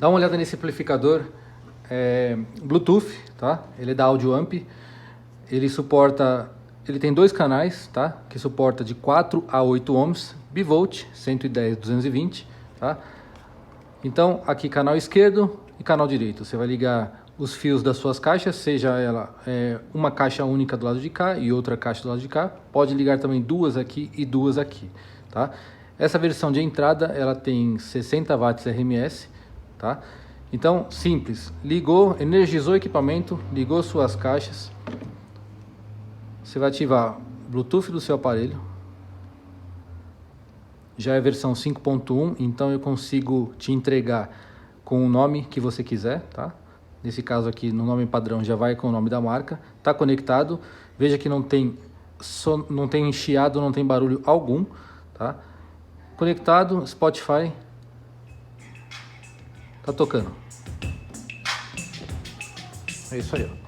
Dá uma olhada nesse amplificador Bluetooth, tá? Ele é da Audio Amp. Ele tem dois canais, tá? Que suporta de 4 a 8 ohms, bivolt, 110, 220, tá? Então, aqui canal esquerdo e canal direito. Você vai ligar os fios das suas caixas, seja ela uma caixa única do lado de cá e outra caixa do lado de cá. Pode ligar também duas aqui e duas aqui, tá? Essa versão de entrada, ela tem 60 watts RMS, tá? Então, simples. Ligou, energizou o equipamento, ligou suas caixas. Você vai ativar o Bluetooth do seu aparelho. Já é a versão 5.1, então eu consigo te entregar com o nome que você quiser, tá? Nesse caso aqui, no nome padrão, já vai com o nome da marca. Tá conectado. Veja que não tem chiado, não tem barulho algum, tá? Conectado, Spotify. Tá tocando. É isso aí, ó.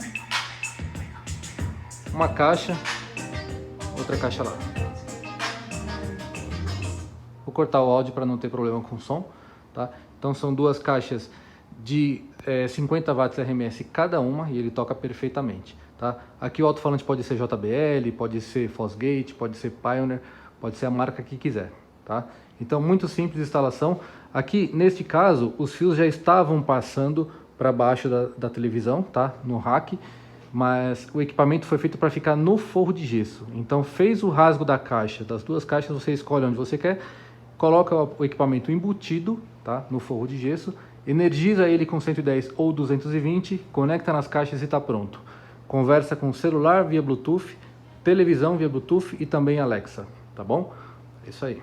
Uma caixa, outra caixa lá. Vou cortar o áudio para não ter problema com o som, tá? Então são duas caixas de 50 watts RMS cada uma e ele toca perfeitamente, tá? Aqui o alto-falante pode ser JBL, pode ser Fosgate, pode ser Pioneer, pode ser a marca que quiser, tá? Então muito simples de instalação. Aqui neste caso os fios já estavam passando para baixo da televisão, tá? No rack. Mas o equipamento foi feito para ficar no forro de gesso. Então fez o rasgo da caixa, das duas caixas, você escolhe onde você quer, coloca o equipamento embutido, tá, no forro de gesso, energiza ele com 110 ou 220, conecta nas caixas e está pronto. Conversa com celular via Bluetooth, televisão via Bluetooth e também Alexa, tá bom? É isso aí.